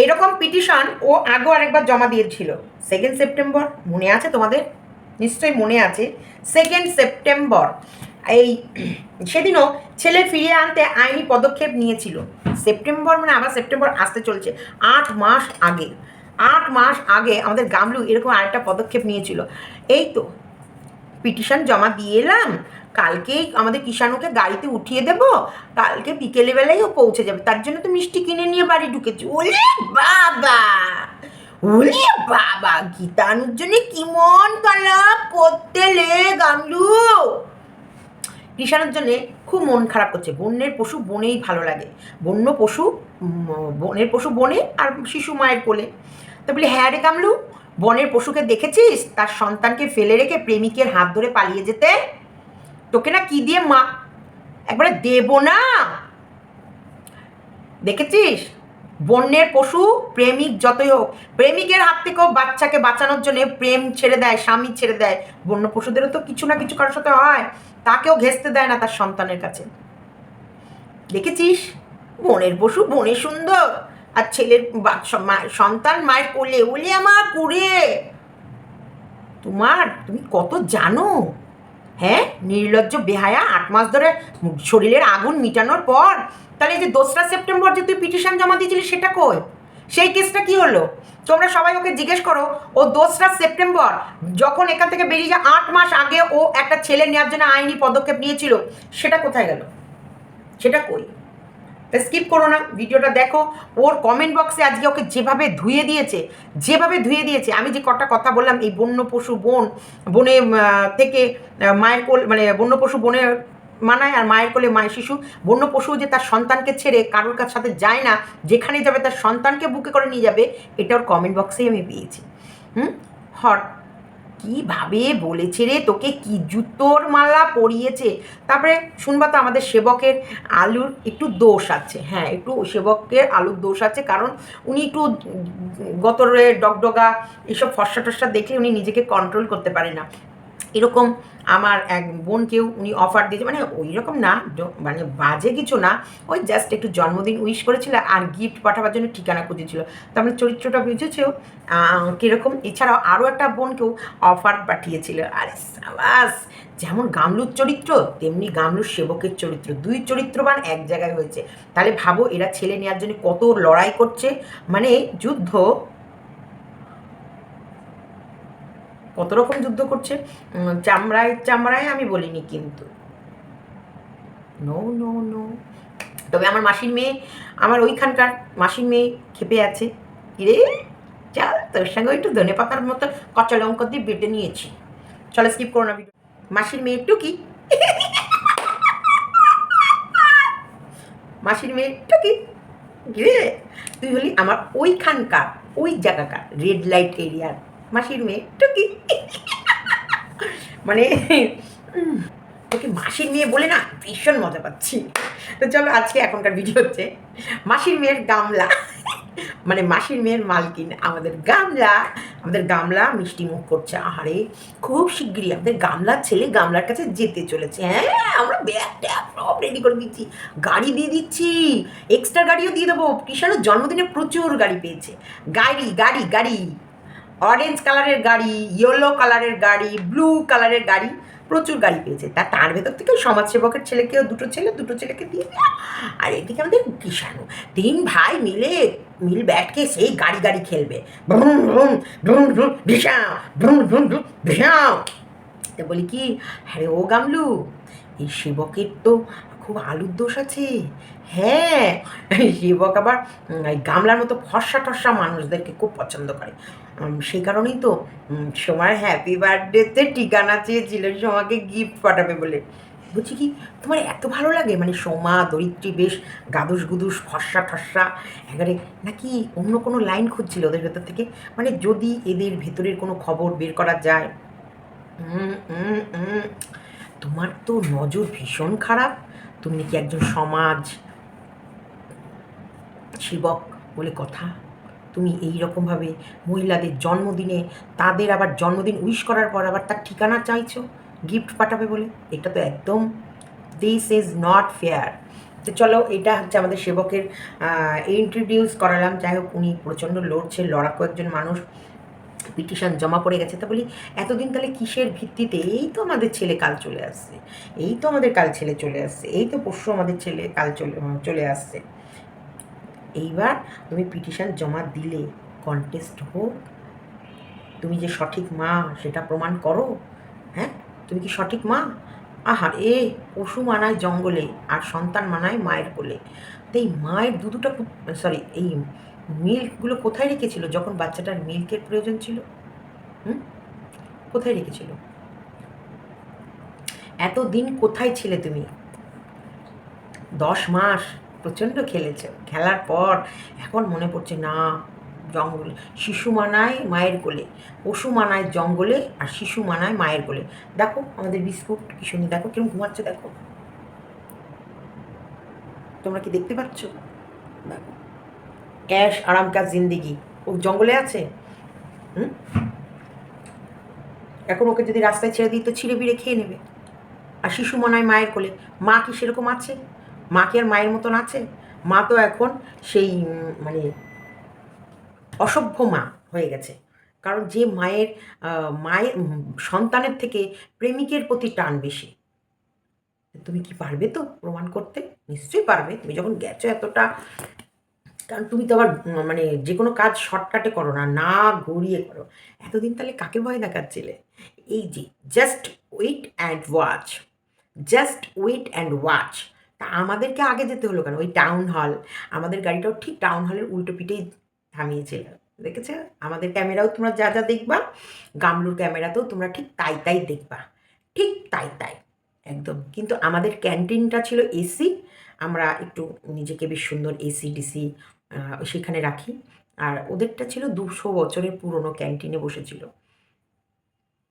এরকম পিটিশন ও আগেও আরেকবার জমা দিয়েছিল 2 সেপ্টেম্বর, মনে আছে তোমাদের? নিশ্চয়ই মনে আছে। 2 সেপ্টেম্বর এই সেদিনও ছেলে ফিরিয়ে আনতে আইনি পদক্ষেপ নিয়েছিল। সেপ্টেম্বর মানে আবার সেপ্টেম্বর আসতে চলছে, 8 মাস আগে। 8 মাস আগে আমাদের গামলু এরকম আরেকটা পদক্ষেপ নিয়েছিল। এই তো পিটিশন জমা দিয়ে এলাম, কালকেই আমাদের কিষাণুকে গাড়িতে উঠিয়ে দেব, কালকে বিকেলবেলায় ও পৌঁছে যাবে, তার জন্য তো মিষ্টি কিনে নিয়ে বাড়ি ঢুকেছি। ওলে বাবা, ওলে বাবা, গীতানুর জন্য কি মন খারাপ করতেলে গামলু। কিষাণুর জন্য খুব মন খারাপ করছে। বন্যের পশু বনেই ভালো লাগে, বন্য পশু বনের পশু বনে আর শিশু মায়ের কোলে। তো বলি হ্যাঁ রে গামলু, বনের পশুকে দেখেছিস তার সন্তানকে ফেলে রেখে প্রেমিকের হাত ধরে পালিয়ে যেতে? তোকে না কি দিয়ে মা একবারে দেব না, দেখেছিস? বন্যের পশু প্রেমিক যতই হোক, প্রেমিকের হাত থেকেও বাচ্চাকে বাঁচানোর জন্য প্রেম ছেড়ে দেয়, স্বামী ছেড়ে দেয়। বন্য পশুদেরও তো কিছু না কিছু কারোর সাথে হয়, তাকেও ঘেঁচতে দেয় না তার সন্তানের কাছে। দেখেছিস? বনের পশু বনে সুন্দর, আর ছেলের সন্তান মায়ের কোলে, ওলে আমার কুড়ে। তুমি কত জানো? হ্যাঁ, নির্লজ্জ বেহায়া, 8 মাস ধরে শরীরের আগুন মিটানোর পর তাহলে যে 2রা সেপ্টেম্বর যে তুই পিটিশন জমা দিয়েছিলি সেটা কই? সেই কেসটা কি হলো? তোমরা সবাই ওকে জিজ্ঞেস করো, ও 2রা সেপ্টেম্বর যখন এখান থেকে বেরিয়ে যায় 8 মাস আগে ও একটা ছেলে নেওয়ার জন্য আইনি পদক্ষেপ নিয়েছিল, সেটা কোথায় গেল? সেটা কই? তা স্কিপ করো না, ভিডিওটা দেখো। ওর কমেন্ট বক্সে আজকে ওকে যেভাবে ধুয়ে দিয়েছে, আমি যে কটা কথা বললাম, এই বন্য পশু বনে থেকে মায়ের কোল মানে বন্য পশু বনে মানায়, আর মায়ের কোলে মায়ের শিশু। বন্য পশু যে তার সন্তানকে ছেড়ে কারোর কাছে সাথে যায় না, যেখানে যাবে তার সন্তানকে বুকে করে নিয়ে যাবে, এটা ওর কমেন্ট বক্সেই আমি পেয়েছি। হট কীভাবে বলেছে রে, তোকে কি জুতোর মালা পরিয়েছে। তারপরে শুনবা তো আমাদের সেবকের আলুর একটু দোষ আছে। হ্যাঁ, একটু সেবকের আলুর দোষ আছে, কারণ উনি একটু গতরে ডগডগা এসব ফর্সা টর্সা দেখলে উনি নিজেকে কন্ট্রোল করতে পারে না। এরকম আমার এক বোনকেও উনি অফার দিয়েছে, মানে ওই রকম না, মানে বাজে কিছু না, ওই জাস্ট একটু জন্মদিন উইশ করেছিল আর গিফট পাঠাবার জন্য ঠিকানা খুঁজেছিল। তো আমার চরিত্রটা বুঝেছেও কীরকম। এছাড়াও আরও একটা বোনকেও অফার পাঠিয়েছিল। আরে সাবাস, যেমন গামলুর চরিত্র তেমনি গামলুর সেবকের চরিত্র, 2 চরিত্রবান এক জায়গায় হয়েছে। তাহলে ভাবো এরা ছেলে নেওয়ার জন্য কত লড়াই করছে, মানে যুদ্ধ, কত রকম যুদ্ধ করছে। চামড়ায় চামড়ায় আমি বলিনি কিন্তু, নো নো নো। তবে আমার মাসির মেয়ে, আমার ওইখানকার মাসির মেয়ে খেপে আছে। কিরে চল, তোর সঙ্গে একটু ধনে পাতার মতো কচা লঙ্কা দিয়ে বেটে নিয়েছি। চলো স্কিপ করো না ভিডিও। মাসির মেয়ে টুকি, মাসির মেয়ে টুকি, কিরে তুই হলি আমার ওইখানকার ওই জায়গাকার রেড লাইট এরিয়ার মাসির মেয়ে টুকি। মানে তোকে মাসির মেয়ে বলে না ভীষণ মজা পাচ্ছি। তো চলো আজকে এখনকার ভিডিও হচ্ছে মাসির মেয়ের গামলা, মানে মাসির মেয়ের মালকিন আমাদের গামলা মিষ্টি মুখ করছে। আহারে খুব শিগগিরই আমাদের গামলার ছেলে গামলার কাছে যেতে চলেছে। হ্যাঁ, আমরা ব্যাগ ট্যাগ সব রেডি করে দিচ্ছি, গাড়ি দিয়ে দিচ্ছি, এক্সট্রা গাড়িও দিয়ে দেবো। কিষাণুর জন্মদিনে প্রচুর গাড়ি পেয়েছে, গাড়ি গাড়ি গাড়ি, অরেঞ্জ কালারের গাড়ি, ইয়েলো কালারের গাড়ি, ব্লু কালারের গাড়ি, প্রচুর গাড়ি পেয়েছে। তার ভেতর থেকে সমাজসেবকের ছেলেকেও দুটো ছেলেকে দিয়ে দেয়। আর এদিকে আমাদের কিষাণু 3 ভাই মিল ব্যাটকে সেই গাড়ি খেলবে, vroom vroom vroom vroom ভিসাও, vroom vroom vroom ভিসাও। তো বলি কি, হ্যাঁ ও গামলু, এই সেবকের তো খুব আলুর দোষ আছে। হ্যাঁ, সেবক আবার এই গামলার মতো ফর্সা টর্সা মানুষদেরকে খুব পছন্দ করে। সেই কারণেই তো সোমার হ্যাপি বার্থডেতে ঠিকানা চেয়েছিল সোমাকে গিফট পাঠাবে বলে। বলছি কি, তোমার এত ভালো লাগে মানে সোমা দরিদ্রী, বেশ গাদুস গুদুস ফর্সা ঠর্সা একেবারে, নাকি অন্য কোনো লাইন খুঁজছিল ওদের ভেতর থেকে? মানে যদি এদের ভেতরের কোনো খবর বের করা যায়। তোমার তো নজর ভীষণ খারাপ। তুমি নাকি একজন সমাজ সেবক বলে কথা, তুমি এই রকমভাবে মহিলাদের জন্মদিনে তাদের আবার জন্মদিন উইশ করার পর আবার তার ঠিকানা চাইছো গিফট পাঠাবে বলে। এটা তো একদম, দিস ইজ নট ফেয়ার। তো চলো, এটা হচ্ছে আমাদের সেবকের ইন্ট্রোডিউস করালাম। যাই হোক, উনি প্রচণ্ড লড়ছে, লড়াকু একজন মানুষ, পিটিশন জমা পড়ে গেছে। তা বলি এতদিন তাহলে কিসের ভিত্তিতে? এই তো আমাদের ছেলে কাল চলে আসছে, এই তো আমাদের কাল ছেলে চলে আসছে, এই তো পরশু আমাদের ছেলে কাল চলে আসছে। এইবার তুমি পিটিশন জমা দিলে, কন্টেস্ট হোক, তুমি যে সঠিক মা সেটা প্রমাণ করো। হ্যাঁ, তুমি কি সঠিক মা? আহা, পশু মানায় জঙ্গলে আর সন্তান মানায় মায়ের কোলে। তো এই মায়ের দুধটা, সরি, এই মিল্কগুলো কোথায় রেখেছিল যখন বাচ্চাটার মিল্কের প্রয়োজন ছিল? হুম, কোথায় রেখেছিল? এতদিন কোথায় ছিলে তুমি? 10 মাস প্রচণ্ড খেলেছ, খেলার পর এখন মনে পড়ছে না, জঙ্গল, শিশু মানায় মায়ের কোলে, পশু মানায় জঙ্গলে আর শিশু মানায় মায়ের কোলে। দেখো আমাদের বিস্কুট কিশোরী, দেখো কিরম ঘুমাচ্ছে, দেখো, তোমরা কি দেখতে পাচ্ছ? দেখো, ক্যাশ আরাম কা জিন্দিগি, ও জঙ্গলে আছে। হুম, এখন ওকে যদি রাস্তায় ছেড়ে দিই তো ছিঁড়ে বিড়ে খেয়ে নেবে। আর শিশু মনায় মায়ের কোলে। মা কি সেরকম আছে? মা কি আর মায়ের মতন আছে? মা তো এখন সেই মানে অসভ্য মা হয়ে গেছে। কারণ যে মায়ের মায়ের সন্তানের থেকে প্রেমিকের প্রতি টান বেশি। তুমি কি পারবে তো প্রমাণ করতে? নিশ্চয়ই পারবে, তুমি যখন গেছো এতটা। কারণ তুমি তো আবার মানে যে কোনো কাজ শর্টকাটে করো না, না ঘুরিয়ে করো। এতদিন তাহলে কাকে ভয় দেখাচ্ছিলে? এই যে just wait and watch, just wait and watch. তা আমাদেরকে আগে যেতে হলো কেন? ওই টাউন হল, আমাদের গাড়িটাও ঠিক টাউন হলের উল্টো পিঠেই থামিয়েছিল, দেখেছে? আমাদের ক্যামেরাও তোমরা যা যা দেখবা, গামলুর ক্যামেরাতেও তোমরা ঠিক তাই তাই দেখবা, ঠিক তাই তাই একদম। কিন্তু আমাদের ক্যান্টিনটা ছিল এসি, আমরা একটু নিজেকে বেশ সুন্দর এসি ডিসি সেখানে রাখি। আর ওদেরটা ছিল 200 বছরের পুরনো ক্যান্টিনে বসেছিল।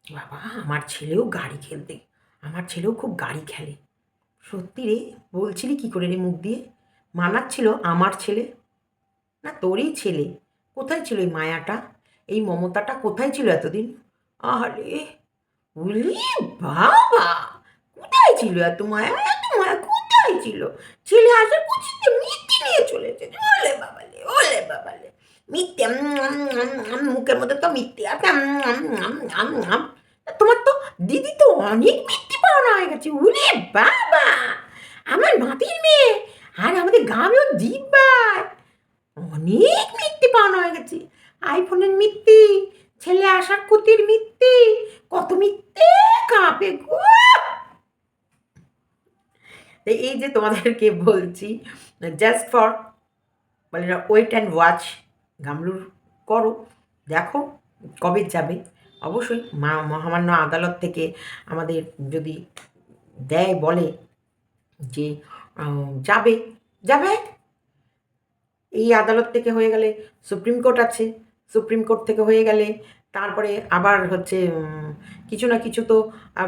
বাবা, আমার ছেলেও গাড়ি খেলতে, আমার ছেলেও খুব গাড়ি খেলে। সত্যি রে, বলছিলি কী করে রে মুখ দিয়ে? মানাচ্ছিল আমার ছেলে না তোরই ছেলে? কোথায় ছিল এই মায়াটা, এই মমতাটা কোথায় ছিল এতদিন? আরে বলি বাবা, কোথায় ছিল এত মায়া? এত মায়া কোথায় ছিল? ছেলে আসার কুচিতে মিথ্যে নিয়ে চলে এসেছে। ওলে বাবালে, ওলে বাবালে, মিথ্যে, মুখের মধ্যে তো মিথ্যে আছে। তোমার তো দিদি তো অনেক মিথ্যে পাওনা হয়ে গেছে। ওরে বাবা, আমার নাতির মেয়ে আর আমাদের গ্রামেও জিব্বায় অনেক মিথ্যে পাওনা হয়ে গেছে। আইফোনের মিথ্যে, ছেলে আসার কুতির মিথ্যে, কত মিথ্যে কাঁপে গো। এই যে তোমাদেরকে বলছি, জাস্ট ফর বলে না, ওয়েট অ্যান্ড ওয়াচ, গামলুর করো, দেখো কবে যাবে। অবশ্যই মহামান্য আদালত থেকে আমাদের যদি দেয়, বলে যে যাবে, যাবে। এই আদালত থেকে হয়ে গেলে সুপ্রিম কোর্ট আছে, সুপ্রিম কোর্ট থেকে হয়ে গেলে তারপরে আবার হচ্ছে কিছু না কিছু তো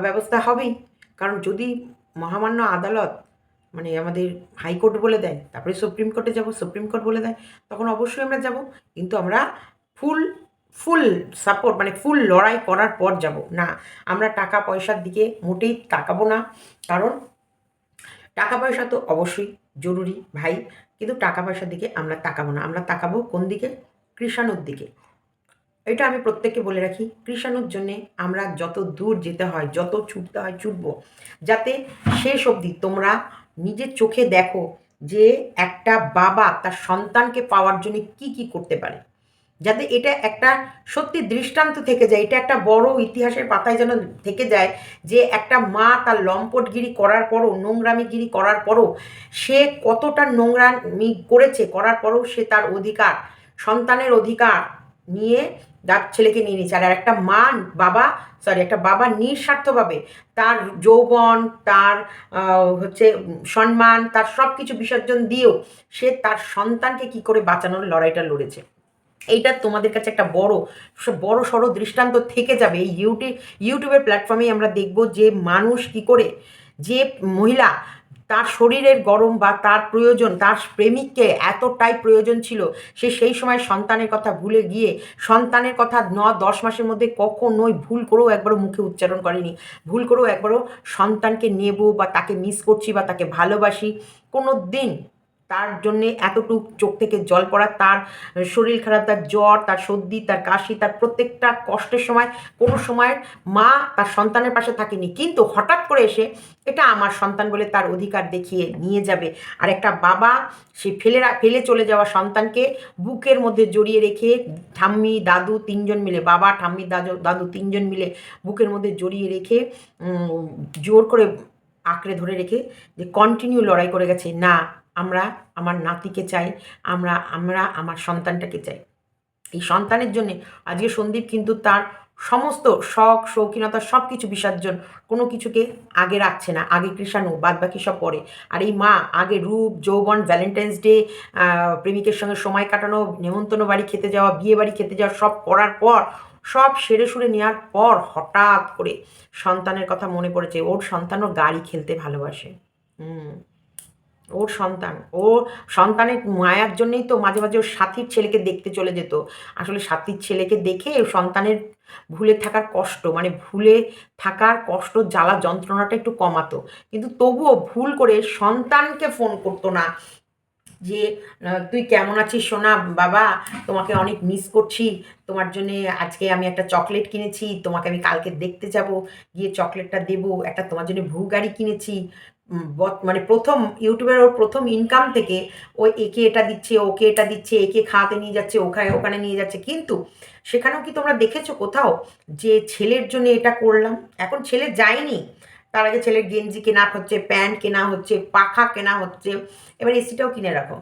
ব্যবস্থা হবেই। কারণ যদি মহামান্য আদালত মানে আমাদের হাইকোর্ট বলে দেয়, তারপরে সুপ্রিম কোর্টে যাব, সুপ্রিম কোর্ট বলে দেয়, তখন অবশ্যই আমরা যাব। কিন্তু আমরা ফুল ফুল সাপোর্ট, মানে ফুল লড়াই করার পর যাব না। আমরা টাকা পয়সার দিকে মোটেই তাকাবো না। কারণ টাকা পয়সা তো অবশ্যই জরুরি ভাই, কিন্তু টাকা পয়সার দিকে আমরা তাকাবো না। আমরা তাকাবো কোন দিকে? কৃষাণুর দিকে। এটা আমি প্রত্যেককে বলে রাখি, কৃষাণুর জন্যে আমরা যত দূর যেতে হয়, যত ছুটতে হয় ছুটবো, যাতে শেষ অবধি তোমরা নিজের চোখে দেখো যে একটা বাবা তার সন্তানকে পাওয়ার জন্য কি কি করতে পারে। যাতে এটা একটা সত্যি দৃষ্টান্ত থেকে যায়, এটা একটা বড় ইতিহাসের পাতায় যেন থেকে যায় যে একটা মা তার লম্পটগিরি করার পরও, নোংরামিগিরি করার পরও, সে কতটা নোংরামি করেছে, করার পরও সে তার অধিকার, সন্তানের অধিকার নিয়ে তার ছেলেকে নিয়ে নিয়েছে। আর একটা মা, বাবা, সরি, একটা বাবা নিঃস্বার্থভাবে তার যৌবন, তার হচ্ছে সম্মান, তার সব কিছু বিসর্জন দিয়েও সে তার সন্তানকে কি করে বাঁচানোর লড়াইটা লড়েছে। এইটা তোমাদের কাছে একটা বড় সড়ো দৃষ্টান্ত থেকে যাবে। এই ইউটিউবের প্ল্যাটফর্মেই আমরা দেখব যে মানুষ কি করে, যে মহিলা তার শরীরের গরম বা তার প্রয়োজন, তার প্রেমিককে এতটাই প্রয়োজন ছিল, সে সেই সময় সন্তানের কথা ভুলে গিয়ে সন্তানের কথা 9-10 মাসের মধ্যে কখনোই ভুল করেও একবারও মুখে উচ্চারণ করেনি। ভুল করেও একবারও সন্তানকে নেব বা তাকে মিস করছি বা তাকে ভালোবাসি কোনো দিন তার জন্যে এতটুক চোখ থেকে জল পড়া, তার শরীর খারাপ, তার জ্বর, তার সর্দি, তার কাশি, তার প্রত্যেকটা কষ্টের সময় কোনো সময় মা তার সন্তানের পাশে থাকেনি। কিন্তু হঠাৎ করে এসে এটা আমার সন্তান বলে তার অধিকার দেখিয়ে নিয়ে যাবে। আর একটা বাবা সে ফেলে চলে যাওয়া সন্তানকে বুকের মধ্যে জড়িয়ে রেখে ঠাম্মি দাদু 3 জন মিলে, বাবা ঠাম্মি দাদু 3 জন মিলে বুকের মধ্যে জড়িয়ে রেখে জোর করে আঁকড়ে ধরে রেখে যে কন্টিনিউ লড়াই করে গেছে, না আমরা আমার নাতিকে চাই, আমরা আমরা আমার সন্তানটাকে চাই। এই সন্তানের জন্যে আজকে সন্দীপ কিন্তু তার সমস্ত শখ শৌখিনতা সব কিছু বিসর্জন, কোনো কিছুকে আগে রাখছে না, আগে কৃষাণু বাদ বাকি সব পরে। আর এই মা আগে রূপ যৌবন, ভ্যালেন্টাইন্স ডে, প্রেমিকের সঙ্গে সময় কাটানো, নেমন্তন্ন বাড়ি খেতে যাওয়া, বিয়ে বাড়ি খেতে যাওয়া সব করার পর, সব সেরে সুরে নেওয়ার পর হঠাৎ করে সন্তানের কথা মনে পড়েছে। ওর সন্তানও গাড়ি খেলতে ভালোবাসে। ওর সন্তান, ও সন্তানের মায়ার জন্যই তো মাঝে মাঝে ওর সাথীর ছেলেকে দেখতে চলে যেত। আসলে সাথীর ছেলেকে দেখে সন্তানের ভুলে থাকার কষ্ট, মানে ভুলে থাকার কষ্ট, জ্বালা যন্ত্রণাটা একটু কমাতো। কিন্তু তবুও ভুল করে সন্তানকে ফোন করতো না যে তুই কেমন আছিস সোনা, বাবা তোমাকে অনেক মিস করছি, তোমার জন্যে আজকে আমি একটা চকলেট কিনেছি, তোমাকে আমি কালকে দেখতে যাব, গিয়ে চকলেটটা দেবো, একটা তোমার জন্য ভু গাড়ি কিনেছি। মানে প্রথম ইউটিউবের ওর প্রথম ইনকাম থেকে ও একে এটা দিচ্ছে, ওকে এটা দিচ্ছে, একে খাওয়াতে নিয়ে যাচ্ছে, ওখানে ওখানে নিয়ে যাচ্ছে। কিন্তু সেখানেও কি তোমরা দেখেছো কোথাও যে ছেলের জন্য এটা করলাম? এখন ছেলে যায়নি, তার আগে ছেলের গেঞ্জি কেনা হচ্ছে, প্যান্ট কেনা হচ্ছে, পাখা কেনা হচ্ছে, এবার এসিটাও কিনে রাখো।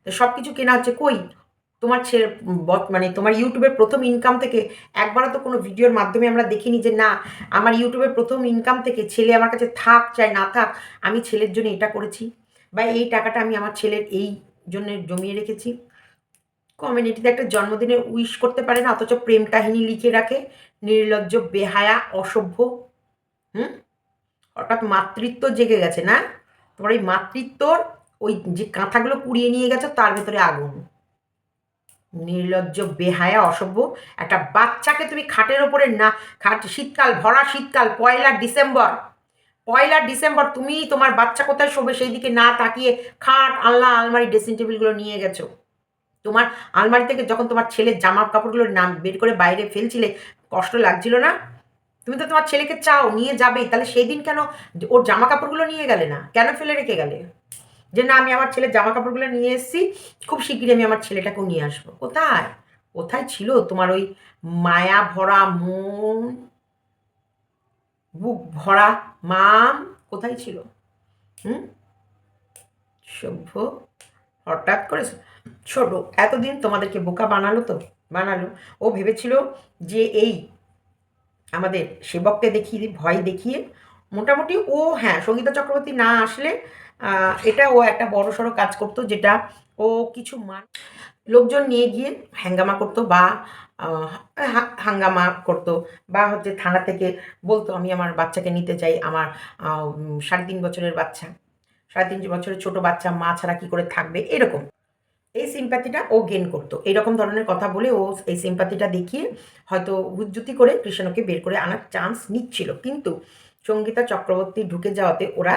তো সব কিছু কেনা হচ্ছে কই? তোমার ছেলে মানে তোমার ইউটিউবের প্রথম ইনকাম থেকে একবারও তো কোনো ভিডিওর মাধ্যমে আমরা দেখিনি যে না আমার ইউটিউবের প্রথম ইনকাম থেকে ছেলে আমার কাছে থাক চাই না থাক আমি ছেলের জন্য এটা করেছি, বা এই টাকাটা আমি আমার ছেলের এই জন্য জমিয়ে রেখেছি। কমিউনিটিতে একটা জন্মদিনের উইশ করতে পারে না, অথচ প্রেম কাহিনী লিখে রাখে। নির্লজ্জ, বেহায়া, অসভ্য। হুম হঠাৎ মাতৃত্ব জেগে গেছে না? তোমার এই মাতৃত্বর ওই যে কাঁথাগুলো কুড়িয়ে নিয়ে গেছে তার ভেতরে আগুন। নির্লজ্জ, বেহায়া, অসভ্য একটা বাচ্চাকে তুমি খাটের ওপরে না, শীতকাল, ভরা শীতকাল, 1 ডিসেম্বর, 1 ডিসেম্বর তুমি তোমার বাচ্চা কোথায় শোবে সেই দিকে না তাকিয়ে খাট, আলনা, আলমারি, ড্রেসিং টেবিলগুলো নিয়ে গেছো। তোমার আলমারি থেকে যখন তোমার ছেলের জামা কাপড়গুলো নাম বের করে বাইরে ফেলছিলে, কষ্ট লাগছিল না? তুমি তো তোমার ছেলেকে চাও, নিয়ে যাবেই, তাহলে সেই দিন কেন ওর জামা কাপড়গুলো নিয়ে গেলে না? কেন ফেলে রেখে গেলে? যে না আমি আমার ছেলের জামা কাপড়গুলো নিয়ে এসেছি, খুব শিগগিরই আমি আমার ছেলেটাকেও নিয়ে আসবো। কোথায় কোথায় ছিল তোমার ওই মায়া ভরা মন, বুক ভরা মাম? কোথায় ছিল? হুম সভ্য হঠাৎ করে ছোট এতদিন তোমাদেরকে বোকা বানালো তো বানালো। ও ভেবেছিল যে এই আমাদের সেবককে দেখিয়ে ভয় দেখিয়ে মোটামুটি ও, হ্যাঁ, সঙ্গীতা চক্রবর্তী না আসলে এটা ও একটা বড়সড় কাজ করতো, যেটা ও কিছু লোকজন নিয়ে গিয়ে হ্যাঙ্গামা করতো বা হাঙ্গামা করতো, বা হচ্ছে থানা থেকে বলতো আমি আমার বাচ্চাকে নিতে চাই, আমার 3.5 বছরের বাচ্চা, 3.5 বছরের ছোট বাচ্চা মা ছাড়া কি করে থাকবে, এরকম। এই সিম্প্যাথিটা ও গেন করতো, এইরকম ধরনের কথা বলে ও এই সিম্প্যাথিটা দেখিয়ে হয়তো হুজ্জুতি করে কৃষ্ণকে বের করে আনার চান্স নিচ্ছিল। কিন্তু সঙ্গীতা চক্রবর্তী ঢুকে যাওয়াতে ওরা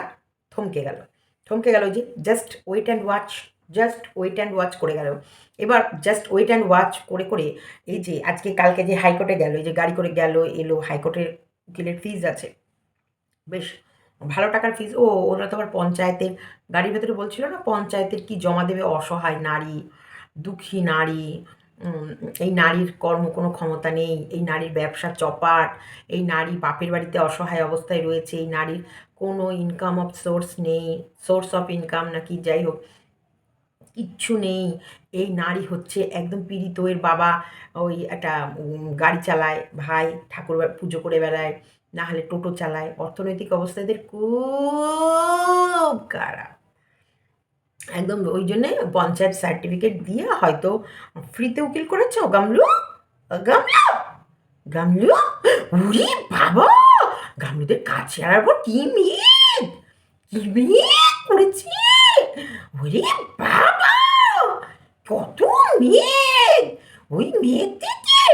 থমকে গেল। থমকে গেল যে just wait and watch, just wait and watch করে গেল। এবার জাস্ট ওয়েট অ্যান্ড ওয়াচ করে করে এই যে আজকে কালকে যে হাইকোর্টে গেল, এই যে গাড়ি করে গেল এলো, হাইকোর্টের উকিলের ফিজ আছে বেশ ভালো টাকার ফিজ। ওরা তো আবার পঞ্চায়েতের গাড়ির ভেতরে বলছিল না, পঞ্চায়েতের কি জমা দেবে, অসহায় নারী, দুঃখী নারী, এই নারীর কর্ম কোনো ক্ষমতা নেই, এই নারীর ব্যবসা চপাট, এই নারী বাপের বাড়িতে অসহায় অবস্থায় রয়েছে, এই নারীর কোনো ইনকাম অফ সোর্স নেই, সোর্স অফ ইনকাম নাকি যাই হোক কিচ্ছু নেই, এই নারী হচ্ছে একদম পীড়িত, এর বাবা ওই একটা গাড়ি চালায়, ভাই ঠাকুর পুজো করে বেড়ায়, না হলে টোটো চালায়, অর্থনৈতিক অবস্থা এদের খুব খারাপ একদম। ওই জন্যে পঞ্চায়েত সার্টিফিকেট দিয়ে হয়তো ফ্রিতে উকিল করেছ। গামলু গামলু গামলু, উরি বাবা, গামলুদের কাছে আর কি মেঘ, কি মেঘ করেছে, ওরে বাবা, কত মেঘ! ওই মেঘ দেখে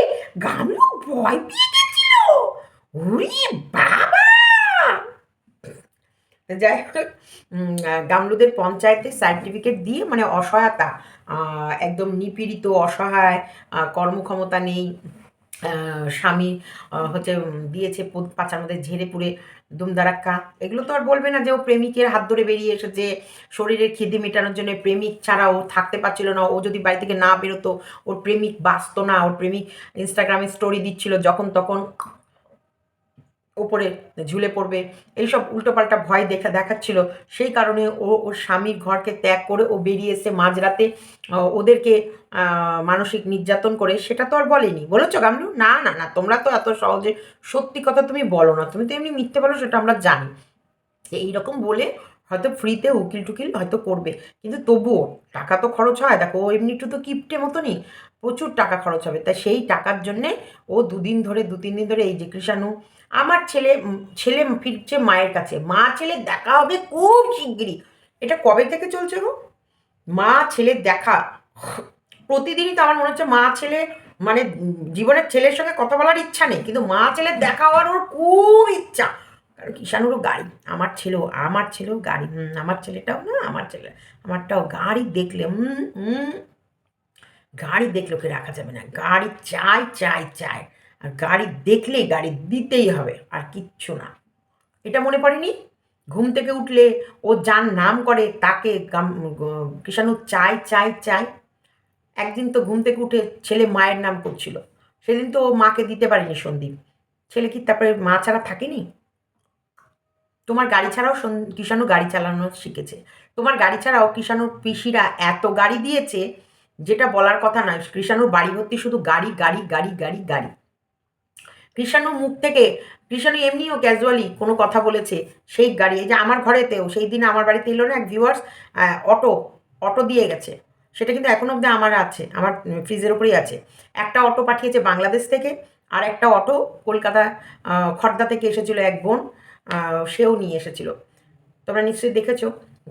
গামলু ভয় পেয়ে গেছিল, ওরে বাবা। যাই হোক, গামলুদের পঞ্চায়েতে সার্টিফিকেট দিয়ে মানে অসহায়তা, একদম নিপীড়িত, অসহায়, কর্মক্ষমতা নেই, স্বামী হচ্ছে দিয়েছে পাচার মধ্যে ঝেড়ে পুড়ে দুমদারাক্কা। এগুলো তো আর বলবে না যে ও প্রেমিকের হাত ধরে বেরিয়ে এসেছে, শরীরের খিদে মেটানোর জন্য প্রেমিক ছাড়া ও থাকতে পারছিল না, ও যদি বাড়ি থেকে না বেরোতো ওর প্রেমিক বাঁচতো না, ওর প্রেমিক ইনস্টাগ্রামে স্টোরি দিচ্ছিল যখন তখন ওপরে ঝুলে পড়বে, এইসব উল্টোপাল্টা ভয় দেখাচ্ছিল। সেই কারণে ওর স্বামীর ঘরকে ত্যাগ করে ও বেরিয়ে এসে মাঝরাতে ওদেরকে মানসিক নির্যাতন করে, সেটা তো আর বলেনি। বলেছ গামলু? না না না, তোমরা তো এত সহজে সত্যি কথা তুমি বলো না, তুমি তো এমনি মিথ্যে বলো, সেটা আমরা জানি। এইরকম বলে হয়তো ফ্রিতে উকিল টুকিল হয়তো করবে, কিন্তু তবুও টাকা তো খরচ হয়। দেখো ও এমনি একটু তো কিপটে মতনই, প্রচুর টাকা খরচ হবে। তাই সেই টাকার জন্যে ও 2-3 দিন ধরে এই যে কৃষাণু, আমার ছেলে ছেলে ফিরছে মায়ের কাছে, মা ছেলে দেখা হবে খুব শিগগিরই। এটা কবে থেকে চলছে গো? মা ছেলের দেখা প্রতিদিনই তো আমার মনে হচ্ছে মা ছেলে মানে জীবনের ছেলের সঙ্গে কথা বলার ইচ্ছা নেই, কিন্তু মা ছেলের দেখা হওয়ার ওর খুব ইচ্ছা। কারণ কিষানুরও গাড়ি, আমার ছেলেও গাড়ি, আমার ছেলেটাও না, আমারটাও গাড়ি দেখলে গাড়ি দেখলে ওকে রাখা যাবে না, গাড়ি চাই চাই চাই, আর গাড়ি দেখলেই গাড়ি দিতেই হবে, আর কিচ্ছু না। এটা মনে পড়েনি? ঘুম থেকে উঠলে ও যার নাম করে তাকে কৃষাণু চাই চাই চাই। একদিন তো ঘুম থেকে উঠে ছেলে মায়ের নাম করছিল, সেদিন তো ও মাকে দিতে পারেনি সন্দীপ। ছেলে কি তারপরে মা ছাড়া থাকেনি? তোমার গাড়ি ছাড়াও কৃষাণু গাড়ি চালানো শিখেছে, তোমার গাড়ি ছাড়াও কৃষাণুর পিসিরা এত গাড়ি দিয়েছে যেটা বলার কথা নয়। কৃষাণুর বাড়ি ভর্তি শুধু গাড়ি গাড়ি গাড়ি গাড়ি গাড়ি। কৃষাণু মুখ থেকে, কৃষাণু এমনিও ক্যাজুয়ালি কোনো কথা বলেছে, সেই গাড়ি, এই যে আমার ঘরেতেও সেই দিন আমার বাড়িতে এলো না এক ভিউয়ার্স, অটো অটো দিয়ে গেছে, সেটা কিন্তু এখনও অবধি আমার আছে, আমার ফ্রিজের ওপরেই আছে। একটা অটো পাঠিয়েছে বাংলাদেশ থেকে, আর একটা অটো কলকাতা খড়দা থেকে এসেছিল এক বোন, সেও নিয়ে এসেছিল, তোমরা নিশ্চয়ই দেখেছো।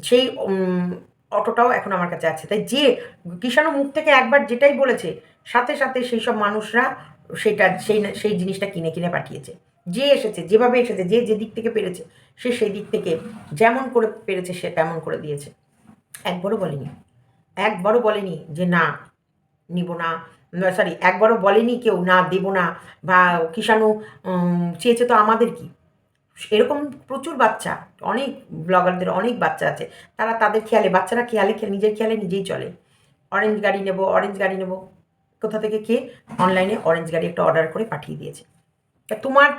সেই অটোটাও এখন আমার কাছে আছে। তাই যে কৃষাণু মুখ থেকে একবার যেটাই বলেছে, সাথে সাথে সেই সব মানুষরা সেটা সেই জিনিসটা কিনে কিনে পাঠিয়েছে। যে এসেছে যেভাবে এসেছে, যে যেদিক থেকে পেরেছে সে সেই দিক থেকে যেমন করে পেরেছে সে তেমন করে দিয়েছে। একবারও বলেনি যে না নিব না, সরি একবারও বলেনি কেউ না দেব না, বা কৃষাণু চেয়েছে তো আমাদের কি। এরকম প্রচুর বাচ্চা, অনেক ব্লগারদের অনেক বাচ্চা আছে, তারা তাদের খেয়ালে, বাচ্চারা খেয়ালে নিজের খেয়ালে নিজেই চলে। অরেঞ্জ গাড়ি নেব, কোথা থেকে কে অনলাইনে অরেঞ্জ গাড়ি একটা অর্ডার করে পাঠিয়ে দিয়েছে। তা তোমার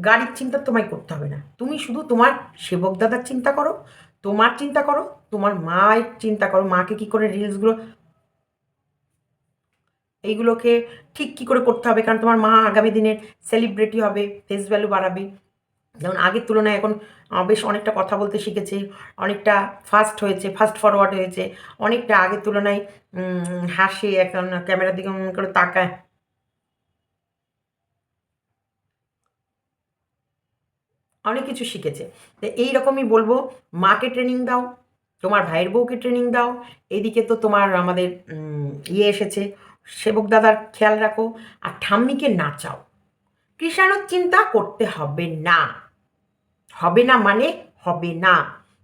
গাড়ির চিন্তা তোমায় করতে হবে না, তুমি শুধু তোমার সেবক দাদার চিন্তা করো, তোমার চিন্তা করো, তোমার মায়ের চিন্তা করো, মাকে কী করে রিলসগুলো এইগুলোকে ঠিক কী করে করতে হবে, কারণ তোমার মা আগামী দিনের সেলিব্রিটি হবে, ফেস ভ্যালু বাড়াবে। যেমন আগের তুলনায় এখন বেশ অনেকটা কথা বলতে শিখেছে, অনেকটা ফাস্ট ফরওয়ার্ড হয়েছে, অনেকটা আগের তুলনায় হাসে, এখন ক্যামেরার দিকে করে তাকায়, অনেক কিছু শিখেছে। তো এইরকমই বলবো, মাকে ট্রেনিং দাও, তোমার ভাইয়ের বউকে ট্রেনিং দাও, এদিকে তো তোমার আমাদের এসেছে, সেবক দাদার খেয়াল রাখো, আর ঠাম্মিকে নাচাও। কৃষাণুর চিন্তা করতে হবে না, হবে না মানে হবে না,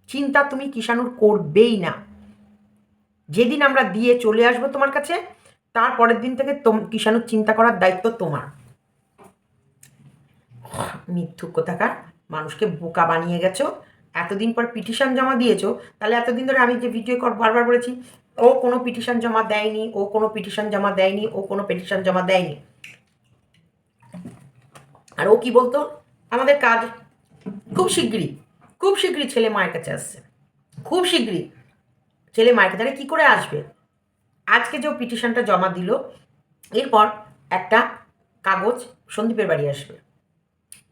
চিন্তা তুমি কৃষাণুর করবেই না। যেদিন আমরা দিয়ে চলে আসবো তোমার কাছে, তারপরের দিন থেকে কৃষাণুর চিন্তা করার দায়িত্ব তোমার। মিথ্যুক কোথাকার, মানুষকে বোকা বানিয়ে গেছো। এতদিন পর পিটিশন জমা দিয়েছো, তাহলে এতদিন ধরে আমি যে ভিডিও বারবার বলেছি ও কোনো পিটিশন জমা দেয়নি, ও কোনো পিটিশন জমা দেয়নি, ও কোনো পিটিশন জমা দেয়নি। আর ও কি বলতো, আমাদের কাজ খুব শিগগিরই ছেলে মায়ের কাছে আসছে, খুব শিগগিরই ছেলে মায়ের কাছে। কী করে আসবে? আজকে যে পিটিশনটা জমা দিল, এরপর একটা কাগজ সন্দীপের বাড়ি আসবে,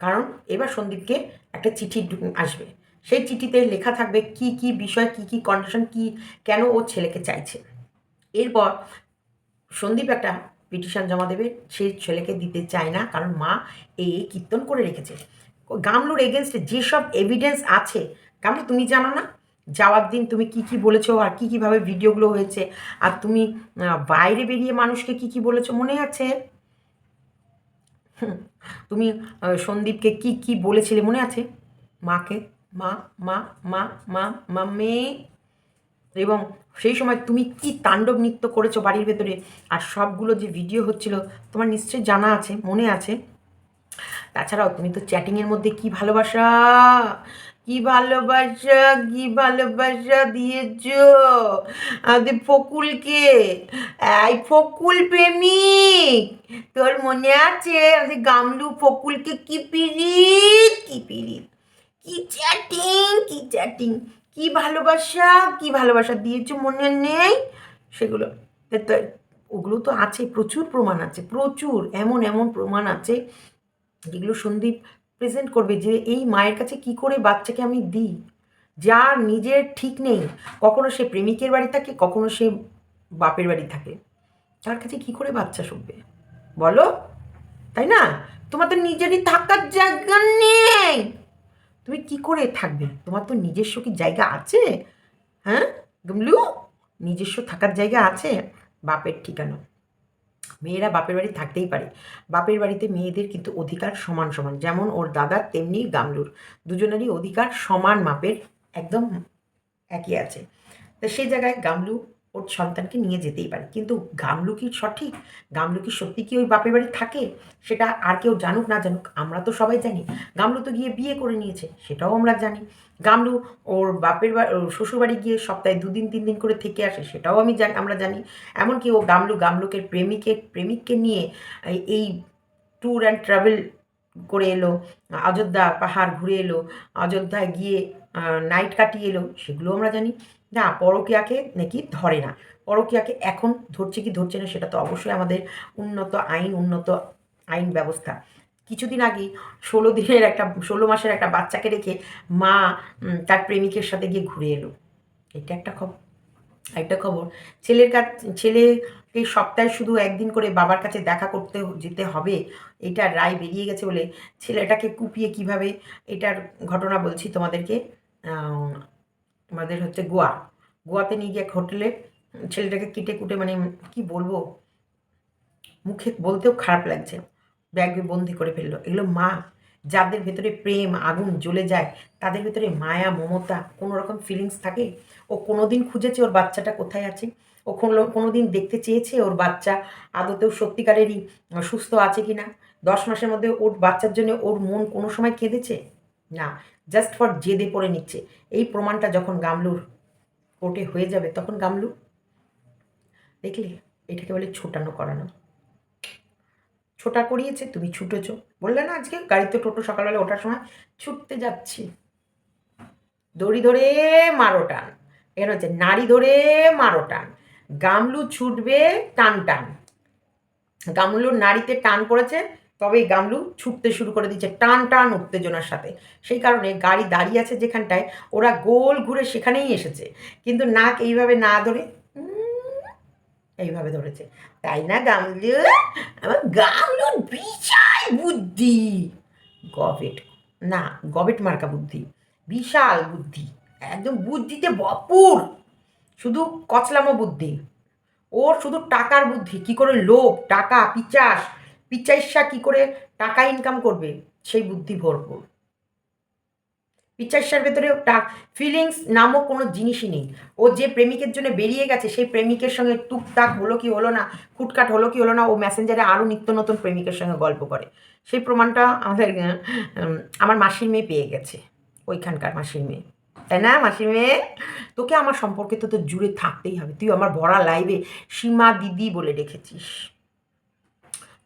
কারণ এবার সন্দীপকে একটা চিঠি আসবে, সেই চিঠিতে লেখা থাকবে কি কি বিষয়, কি কি কন্ডিশন, কি কেন ও ছেলেকে চাইছে। এরপর সন্দীপ একটা পিটিশন জমা দেবে, সে ছেলেকে দিতে চায় না, কারণ মা এই কীর্তন করে রেখেছে। গামলুর এগেনস্টে যেসব এভিডেন্স আছে, গামলু তুমি জানো না যাওয়ার দিন তুমি কি কি বলেছো আর কি কীভাবে ভিডিওগুলো হয়েছে, আর তুমি বাইরে বেরিয়ে মানুষকে কি কি বলেছো মনে আছে? তুমি সন্দীপকে কি কি বলেছিলে মনে আছে? মাকে, মা মা মা মা মা মেয়ে, এবং সেই সময় তুমি কি তাণ্ডব নৃত্য করেছো বাড়ির ভেতরে, আর সবগুলো যে ভিডিও হচ্ছিল তোমার নিশ্চয়ই জানা আছে, মনে আছে। তাছাড়াও তুমি তো চ্যাটিংয়ের মধ্যে কি ভালোবাসা, কি ভালোবাসা, কি ভালোবাসা দিয়েছ আমাদের ফকুলকে। এই ফকুল প্রেমিক, তোর মনে আছে আমাদের গামলু ফকুলকে কি পিরিত, কি পিরিত, কি চ্যাটিং, কি চ্যাটিং, কি ভালোবাসা, কি ভালোবাসা দিয়েছো মনে নেই সেগুলো? তো ওগুলো তো আছে, প্রচুর প্রমাণ আছে, প্রচুর এমন এমন প্রমাণ আছে যেগুলো সন্দীপ প্রেজেন্ট করবে যে এই মায়ের কাছে কি করে বাচ্চাকে আমি দিই, যার নিজের ঠিক নেই, কখনো সে প্রেমিকের বাড়ি থাকে, কখনো সে বাপের বাড়ি থাকে, তার কাছে কি করে বাচ্চা শুকবে বলো? তাই না? তোমার তো নিজেরই থাকার জায়গা নেই, তুমি কি করে থাকবে? তোমার তো নিজস্ব কি জায়গা আছে? হ্যাঁ গুমলু, নিজস্ব থাকার জায়গা আছে? বাপের ঠিকানা, মেয়েরা বাপের বাড়ি থাকতেই পারে, বাপের বাড়িতে মেয়েদের কিন্তু অধিকার সমান সমান, যেমন ওর দাদার তেমনি গামলুর, দুজনেরই অধিকার সমান মাপের, একদম একই আছে। তো সেই জায়গায় গামলু ওর সন্তানকে নিয়ে যেতেই পারে, কিন্তু গামলু কি সঠিক, গামলু কি সত্যি কি ওই বাপের বাড়ি থাকে? সেটা আর কেউ জানুক না জানুক, আমরা তো সবাই জানি গামলু তো গিয়ে বিয়ে করে নিয়েছে, সেটাও আমরা জানি। গামলু ওর বাপের শ্বশুরবাড়ি গিয়ে সপ্তাহে 2 দিন 3 দিন করে থেকে আসে, সেটাও আমরা জানি। এমনকি ও গামলুকে প্রেমিককে নিয়ে এই ট্যুর অ্যান্ড ট্রাভেল করে এলো, অযোধ্যা পাহাড় ঘুরে এলো, অযোধ্যায় গিয়ে নাইট কাটিয়ে এলো, সেগুলো আমরা জানি। না, পরকীয়াকে নাকি ধরে না, পরকীয়াকে এখন ধরছে কি ধরছে না সেটা তো অবশ্যই আমাদের উন্নত আইন ব্যবস্থা। কিছুদিন আগেই 16 মাসের একটা বাচ্চাকে রেখে মা তার প্রেমিকের সাথে গিয়ে ঘুরে এলো, এটা একটা খবর। একটা খবর, ছেলেকে সপ্তাহে শুধু একদিন করে বাবার কাছে দেখা করতে যেতে হবে, এটা রায় বেরিয়ে গেছে বলে ছেলেটাকে কুপিয়ে কিভাবে, এটার ঘটনা বলছি তোমাদেরকে। আমাদের হচ্ছে গোয়াতে নিয়ে গিয়ে এক হোটেলে ছেলেটাকে কেটে কুটে, মানে কি বলবো, মুখে বলতেও খারাপ লাগছে, ব্যাগে বন্দি করে ফেললো। এগুলো মা, যাদের ভেতরে প্রেম আগুন জ্বলে যায়, তাদের ভেতরে মায়া মমতা কোনো রকম ফিলিংস থাকে? ও কোনো দিন খুঁজেছে ওর বাচ্চাটা কোথায় আছে? ও কোনো দিন দেখতে চেয়েছে ওর বাচ্চা আদতেও সত্যিকারেরই সুস্থ আছে কি না? 10 মাসের মধ্যে ওর বাচ্চার জন্য ওর মন কোনো সময় কেঁদেছে? না, জাস্ট ফর জেদে পড়ে নিচ্ছে। এই প্রমাণটা যখন গামলুর কোর্টে হয়ে যাবে, তখন গামলু দেখলে, এটাকে বলে ছোটানো করানো। ছোটা করিয়েছে, তুমি ছুটেছ, বললে না আজকে গাড়িতে টোটো সকালবেলা ওঠার সময় ছুটতে যাচ্ছি, দড়ি ধরে মারো টান, এর হচ্ছে নাড়ি ধরে মারো টান, গামলু ছুটবে টান টান, গামলুর নাড়িতে টান পড়েছে, তবেই গামলু ছুটতে শুরু করে দিচ্ছে টান টান উত্তেজনার সাথে। সেই কারণে গাড়ি দাঁড়িয়ে আছে যেখানটায়, ওরা গোল ঘুরে সেখানেই এসেছে, কিন্তু নাক এইভাবে না ধরে এইভাবে ধরেছে, তাই না গামলু? আমার গামলুর বিশাল বুদ্ধি, গবেট, না গবেট মার্কা বুদ্ধি, বিশাল বুদ্ধি, একদম বুদ্ধিতে ভরপুর, শুধু কচলামো বুদ্ধি, ওর শুধু টাকার বুদ্ধি, কি করে লোভ, টাকা, পিচাইসা কি করে টাকা ইনকাম করবে, সেই বুদ্ধি ভরপুর। পিচাইসার ভেতরে ফিলিংস নামক কোনো জিনিসই নেই। ও যে প্রেমিকের জন্য বেরিয়ে গেছে, সেই প্রেমিকের সঙ্গে টুকটাক হলো কি হলো না, খুটখাট হলো কি হলো না, ও মেসেঞ্জারে আরও নিত্য নতুন প্রেমিকের সঙ্গে গল্প করে। সেই প্রমাণটা আমার মাসির মেয়ে পেয়ে গেছে, ওইখানকার মাসির মেয়ে, তাই না মাসির মেয়ে? তোকে আমার সম্পর্কে তো জুড়ে থাকতেই হবে, তুই আমার ভরা লাইভে সীমা দিদি বলে রেখেছিস,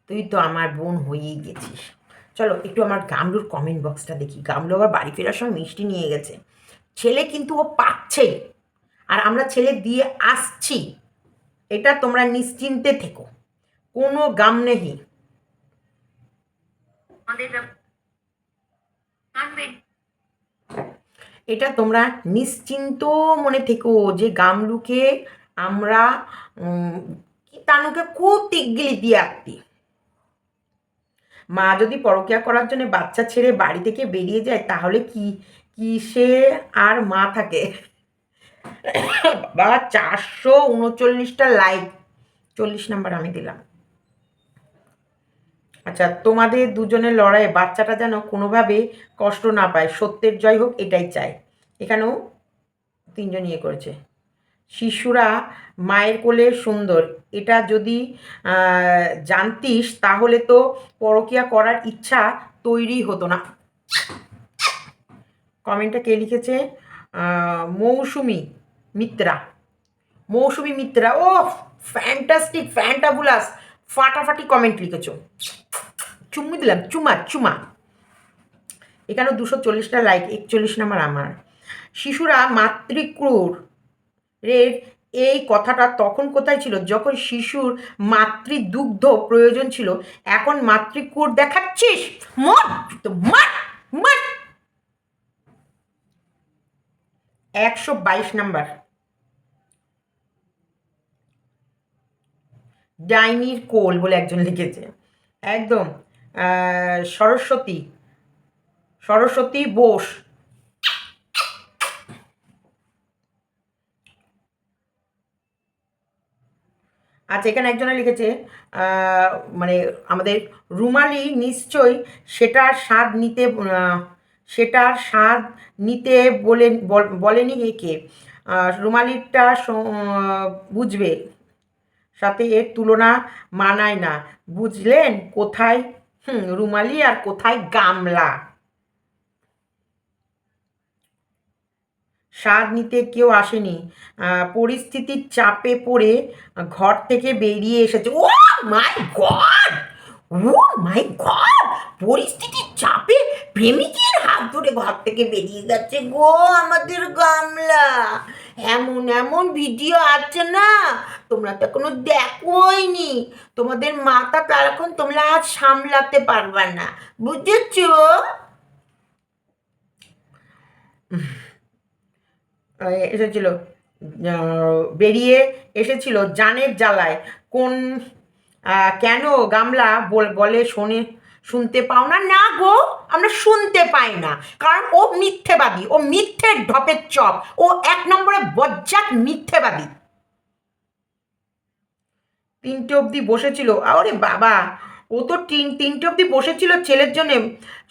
তুই তো আমার বোন হয়েই গেছিস। চলো একটু আমার গামলুর কমেন্ট বক্সটা দেখি। গামলু আবার বাড়ি ফেরার সময় মিষ্টি নিয়ে গেছে, ছেলে কিন্তু ও পাচ্ছে, আর আমরা ছেলে দিয়ে আসছি, এটা তোমরা নিশ্চিন্তে থেকো, কোনো গাম নেই। এটা তোমরা নিশ্চিন্ত মনে থেকো যে গামলুকে আমরা কি তানুকে খুব তিকগিলি দিয়ে আঁকতি, মা যদি পরকীয়া করার জন্য বাচ্চা ছেড়ে বাড়ি থেকে বেরিয়ে যায় তাহলে কিসে আর মা থাকে? বাবা 439টা লাইক, 40 নাম্বার আমি দিলাম। আচ্ছা, তোমাদের দুজনের লড়াইয়ে বাচ্চাটা যেন কোনোভাবে কষ্ট না পায়, সত্যের জয় হোক এটাই চাই। এখানেও 3জন ইয়ে করেছে। শিশুরা মায়ের কোলে সুন্দর, এটা যদি জানতিস তাহলে তো পরকীয়া করার ইচ্ছা তৈরি হতো না। কমেন্টটা কে লিখেছে? মৌসুমি মিত্রা। মৌসুমি মিত্রা, ও ফ্যান্টাস্টিক, ফ্যান্টাবুলাস, ফাটাফাটি কমেন্ট লিখেছো। চুম্মি দিলাম, চুমা। এখানেও 240টা লাইক, 41 নাম্বার আমার। শিশুরা মাতৃক্রূর রের এই কথাটা তখন কোথায় ছিল যখন শিশুর মাতৃদুগ্ধ প্রয়োজন ছিল, এখন মাতৃক্রূর দেখাচ্ছিস? মর তো, মার। 122 নাম্বার। ডাইনির কোল বলে একজন লিখেছে, একদম। সরস্বতী বোস। আচ্ছা, এখানে একজনে লিখেছে মানে আমাদের রুমালি নিশ্চয়ই সেটার স্বাদ নিতে বলেনি একে। রুমালিটা বুঝবে, সাথে এর তুলনা মানায় না, বুঝলেন? কোথায় রুমালি আর কোথায় গামলা। স্বাদ নিতে কেউ আসেনি, পরিস্থিতির চাপে পড়ে ঘর থেকে বেরিয়ে এসেছে। ও মাই গড, ও মাই গড, পরিস্থিতির চাপে প্রেমিকের হাত ধরে ঘর থেকে বেরিয়ে যাচ্ছে গো আমাদের গামলা। এমন এমন ভিডিও আছে না, তোমরা তো এখনো দেখোইনি। তোমাদের মাথা তারখন তোমরা আজ সামলাতে পারবা না, বুঝেছো? এসেছিল, বেরিয়ে এসেছিল জানের জ্বালায়। কেন গামলা বলে শুনতে পাও না? না গো, আমরা শুনতে পাই না, কারণ ও মিথ্যেবাদী, ও মিথ্যের ঢপের চপ, ও 1 নম্বরে বজ্জাত মিথ্যেবাদী। 3টে অবধি বসেছিল, আরে বাবা, ও তো 3টে অবধি বসেছিল ছেলের জন্যে।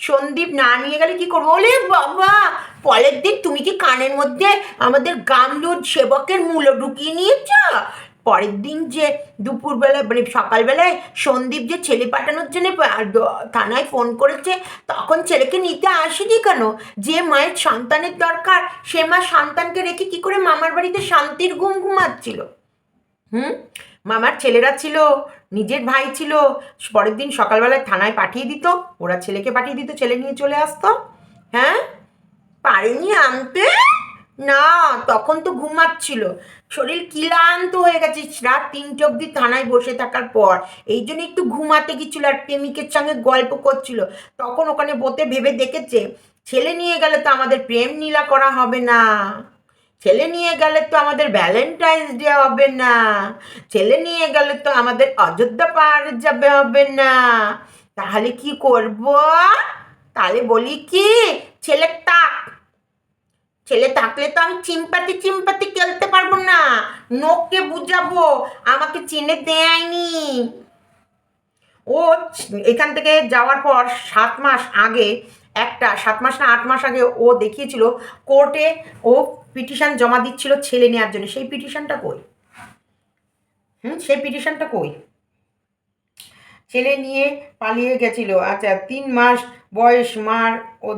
সন্দীপ না নিয়ে গেলে কি করবো? ওলে বাবা, পরের দিন তুমি কি কানের মধ্যে আমাদের গামলুর সেবকের মূল্য ঢুকিয়ে নিয়েছ? পরের দিন যে দুপুরবেলায় মানে সকালবেলায় সন্দীপ যে ছেলে পাঠানোর জন্য থানায় ফোন করেছে, তখন ছেলেকে নিতে আসেনি কেন? যে মায়ের সন্তানের দরকার, সে মা সন্তানকে রেখে কি করে মামার বাড়িতে শান্তির ঘুম ঘুমাচ্ছিল? মামার ছেলেরা ছিল, নিজের ভাই ছিল, পরের দিন সকালবেলায় থানায় পাঠিয়ে দিত, ওরা ছেলেকে পাঠিয়ে দিত, ছেলে নিয়ে চলে আসতো। হ্যাঁ, পারেনি আনতে না, তখন তো ঘুমাচ্ছিল, শরীর ক্লান্ত হয়ে গেছে রাত 3টে অবধি থানায় বসে থাকার পর, এই জন্য একটু ঘুমাতে গেছিল আর প্রেমিকের সঙ্গে গল্প করছিল। তখন ওখানে বসে ভেবে দেখেছে, ছেলে নিয়ে গেলে তো আমাদের প্রেম নীলা করা হবে না, ছেলে নিয়ে গেলে তো আমাদের ভ্যালেন্টাইন্স ডে হবে না, ছেলে নিয়ে গেলে তো আমাদের অযোধ্যা পাহাড়ে যাবে হবে না, তাহলে কি করব? তাহলে বলি কি, ছেলে থাকলে তো আমি চিম্পাতি খেলতে পারবো না, নোককে বুঝাবো আমাকে চিনে দেয়নি। ও এখান থেকে যাওয়ার পর 7 মাস আগে, 7 মাস না 8 মাস আগে ও দেখিয়েছিল কোর্টে, ও পিটিশন জমা দিচ্ছিল ছেলে নেওয়ার জন্য। সেই পিটিশনটা কই? সেই পিটিশনটা কই? ছেলে নিয়ে পালিয়ে গেছিল। আচ্ছা, 3 মাস বয়স মার ও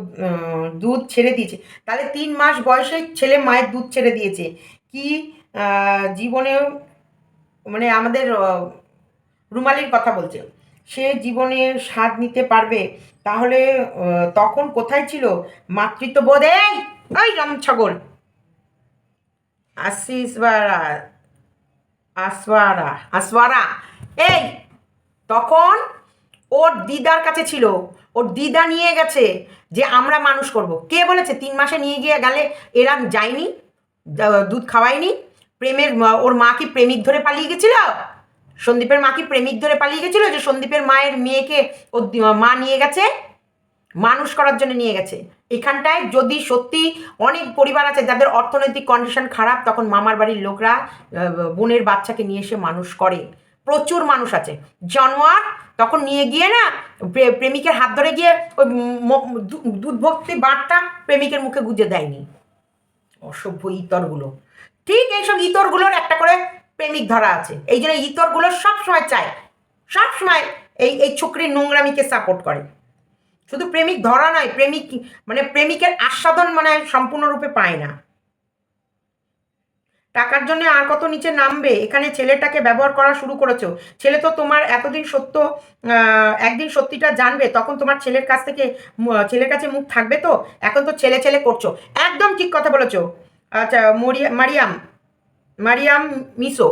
দুধ ছেড়ে দিয়েছে। তাহলে 3 মাস বয়সে ছেলে মায়ের দুধ ছেড়ে দিয়েছে। কি জীবনেও মানে আমাদের রুমালির কথা বলছে, সে জীবনে স্বাদ নিতে পারবে, তাহলে তখন কোথায় ছিল মাতৃত্ববোধ? এই রামছগল, আসওয়ারা, এই তখন ওর দিদার কাছে ছিল, ওর দিদা নিয়ে গেছে যে আমরা মানুষ করব। কে বলেছে 3 মাসে নিয়ে গিয়ে গেলে এরা যায়নি, দুধ খাওয়ায়নি? ওর মা কি প্রেমিক ধরে পালিয়ে গেছিল? সন্দীপের মা কি প্রেমিক ধরে পালিয়ে গেছিল যে সন্দীপের মায়ের মেয়েকে ও মা নিয়ে গেছে, মানুষ করার জন্য নিয়ে গেছে? এখানটায় যদি সত্যি অনেক পরিবার আছে যাদের অর্থনৈতিক কন্ডিশন খারাপ, তখন মামার বাড়ির লোকরা বোনের বাচ্চাকে নিয়ে এসে মানুষ করে। প্রচুর মানুষ আছে জানোয়ার, তখন নিয়ে গিয়ে না প্রেমিকের হাত ধরে গিয়ে ওই দুধ ভর্তি বাঁটটা প্রেমিকের মুখে গুজে দেয়নি। অসভ্য ইতরগুলো। ঠিক এইসব ইতরগুলোর একটা করে প্রেমিক ধরা আছে, এই জন্য ইতরগুলো সবসময় চায়, সবসময় এই ছোকরির নোংরামিকে সাপোর্ট করে। শুধু প্রেমিক ধরা নয়, প্রেমিক মানে প্রেমিকের আস্বাদন মানে সম্পূর্ণরূপে পায় না। টাকার জন্য আর কত নিচে নামবে? এখানে ছেলেটাকে ব্যবহার করা শুরু করেছো। ছেলে তো তোমার এতদিন সত্য, একদিন সত্যিটা জানবে, তখন তোমার ছেলের কাছ থেকে ছেলের কাছে মুখ থাকবে তো। এখন তো ছেলে ছেলে করছো। একদম ঠিক কথা বলেছো। আচ্ছা মারিয়াম মারিয়াম মিসো,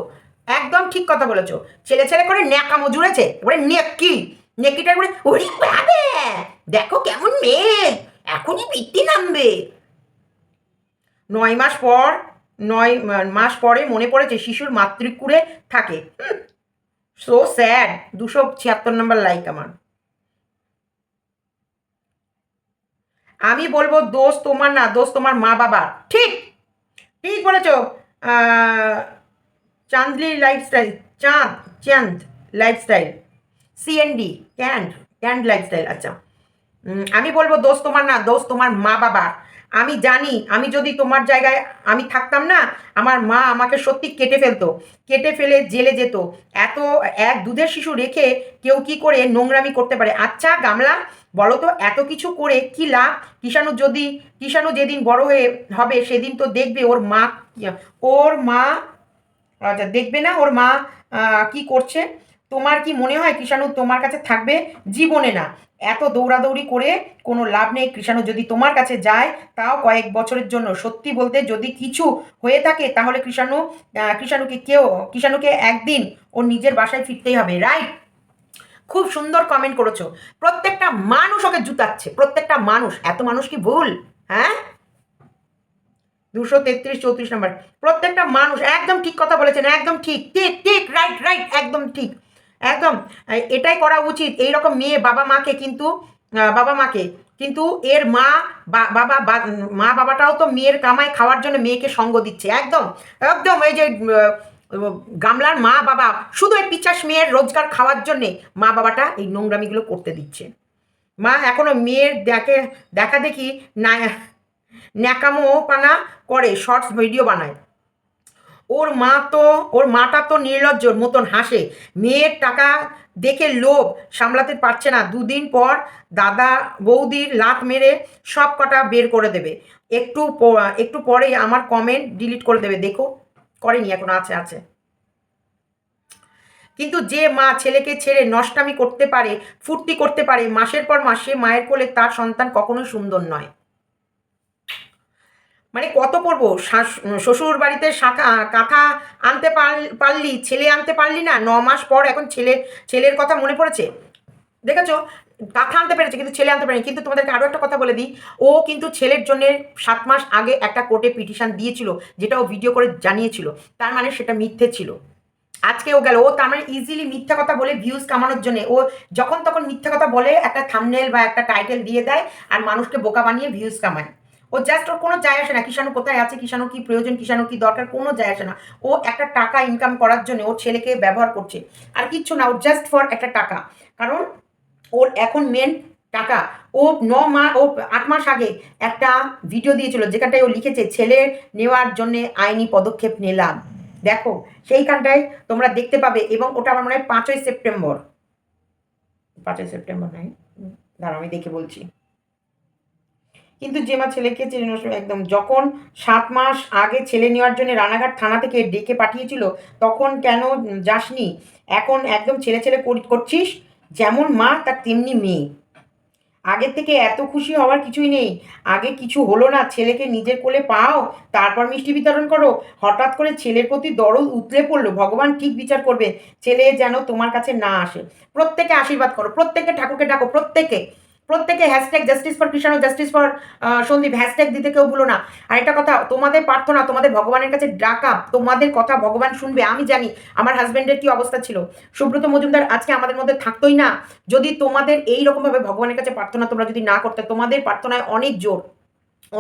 একদম ঠিক কথা বলেছো। ছেলে ছেলে করে ন্যাকামো জুড়েছে, এবারে নেকি নেকিটা করে ওরে বাবা দেখো কেমন মেয়ে, এখনই বৃত্তি নামবে। 9 মাস পরে মনে পড়েছে শিশুর মাতৃকুড়ে থাকে। So sad. 276 নম্বর লাইক আমার। আমি বলবো দোষ তোমার না, দোষ তোমার মা বাবা। ঠিক ঠিক বলেছ। চাঁদলি লাইফস্টাইল, চাঁদ লাইফস্টাইল, সিএনডি ক্যান্ড লাইফস্টাইল। আচ্ছা, আমি বলবো দোষ তোমার না, দোষ তোমার মা বাবার। আমি জানি আমি যদি তোমার জায়গায় আমি থাকতাম না, আমার মা আমাকে সত্যি কেটে ফেলতো, কেটে ফেলে জেলে যেত। এত এক দুধের শিশু রেখে কেউ কি করে নোংরামি করতে পারে? আচ্ছা গামলা, বলো তো এত কিছু করে কি লাভ? কিষাণু যেদিন বড় হয়ে হবে সেদিন তো দেখবে ওর মা আচ্ছা দেখবে না ওর মা কি করছে। তোমার কি মনে হয় কৃষাণু তোমার কাছে থাকবে? জীবনে না। এত দৌড়াদৌড়ি করে কোনো লাভ নেই। কৃষাণু যদি তোমার কাছে যায় তাও কয়েক বছরের জন্য। সত্যি বলতে যদি কিছু হয়ে থাকে তাহলে কৃষাণুকে একদিন ওর নিজের বাসায় ফিরতেই হবে। রাইট, খুব সুন্দর কমেন্ট করেছো। প্রত্যেকটা মানুষ ওকে জুতাচ্ছে, প্রত্যেকটা মানুষ। এত মানুষ কি ভুল? হ্যাঁ, 233-34 নম্বর। প্রত্যেকটা মানুষ একদম ঠিক কথা বলেছেন, একদম ঠিক ঠিক ঠিক, রাইট রাইট, একদম ঠিক, একদম এটাই করা উচিত। এইরকম মেয়ে বাবা মাকে কিন্তু এর মা বাবাটাও তো মেয়ের কামাই খাওয়ার জন্য মেয়েকে সঙ্গ দিচ্ছে। একদম একদম এই যে গামলার মা বাবা শুধু এই পিচাস মেয়ের রোজগার খাওয়ার জন্যে মা বাবাটা এই নোংরামিগুলো করতে দিচ্ছে। মা এখনো মেয়ের দেখা দেখি না ন্যাকামো পানা করে, শর্টস ভিডিও বানায়। ওর মাটা তো নির্লজ্জর মতন হাসে। মেয়ের টাকা দেখে লোভ সামলাতে পারছে না, দুদিন পর দাদা বৌদির লাত মেরে সব কটা বের করে দেবে। একটু পরেই আমার কমেন্ট ডিলিট করে দেবে। দেখো, করেনি, এখন আছে। কিন্তু যে মা ছেলেকে ছেড়ে নষ্টামি করতে পারে, ফুর্তি করতে পারে মাসের পর মাস, সে মায়ের কোলে তার সন্তান কখনোই সুন্দর নয়। মানে কত পড়বো? শ্বশুর বাড়িতে কাঁথা আনতে পারলি, ছেলে আনতে পারলি না। 9 মাস পর এখন ছেলের কথা মনে পড়েছে। দেখেছো, কাঁথা আনতে পেরেছে কিন্তু ছেলে আনতে পারেনি। কিন্তু তোমাদেরকে আরও একটা কথা বলে দিই, ও কিন্তু ছেলের জন্য 7 মাস আগে একটা কোর্টে পিটিশন দিয়েছিল, যেটা ও ভিডিও করে জানিয়েছিল। তার মানে সেটা মিথ্যে ছিল। আজকে ও গেল, ও তার মানে ইজিলি মিথ্যা কথা বলে ভিউজ কামানোর জন্য ও যখন তখন মিথ্যা কথা বলে, একটা থাম্বনেল বা একটা টাইটেল দিয়ে দেয় আর মানুষকে বোকা বানিয়ে ভিউজ কামায়। ও জাস্ট, ওর কোনো যায় আসে না কৃষাণু কোথায় আছে, কৃষাণু কি প্রয়োজন, কৃষাণু কি দরকার, কোনো যায় আসে না। ও একটা টাকা ইনকাম করার জন্য ওর ছেলেকে ব্যবহার করছে, আর কিচ্ছু না। ওর জাস্ট ফর একটা টাকা। কারণ ওর এখন মেন টাকা। ও 8 মাস আগে একটা ভিডিও দিয়েছিল যেখানটায় ও লিখেছে ছেলে নেওয়ার জন্যে আইনি পদক্ষেপ নিলাম। দেখো সেইখানটায় তোমরা দেখতে পাবে। এবং ওটা আমার মনে হয় 5ই সেপ্টেম্বর, 5ই সেপ্টেম্বর নাই, দাঁড়াও আমি দেখে বলছি। কিন্তু যে মা ছেলেকে একদম যখন 7 মাস আগে ছেলে নেওয়ার জন্য রানাঘাট থানা থেকে ডেকে পাঠিয়েছিল, তখন কেন যাসনি? এখন একদম ছেলে ছেলে করছিস। যেমন মা তার তেমনি মেয়ে। আগের থেকে এত খুশি হওয়ার কিছুই নেই। আগে কিছু হলো না, ছেলেকে নিজের কোলে পাও, তারপর মিষ্টি বিতরণ করো। হঠাৎ করে ছেলের প্রতি দরদ উতলে পড়লো। ভগবান ঠিক বিচার করবে, ছেলে যেন তোমার কাছে না আসে। প্রত্যেকে আশীর্বাদ করো, প্রত্যেকে ঠাকুরকে ডাকো, প্রত্যেকে প্রত্যেকে hashtag justice for Krishanu, justice for Sandeep hashtag দিতে কেউ ভুলো না। আর একটা কথা, তোমাদের প্রার্থনা, তোমাদের ভগবানের কাছে ডাকা, তোমাদের কথা ভগবান শুনবে। আমি জানি আমার হাজব্যান্ডের কি অবস্থা ছিল, সুব্রত মজুমদার আজকে আমাদের মধ্যে থাকতোই না যদি তোমাদের এইরকমভাবে ভগবানের কাছে প্রার্থনা তোমরা যদি না করতে। তোমাদের প্রার্থনায় অনেক জোর,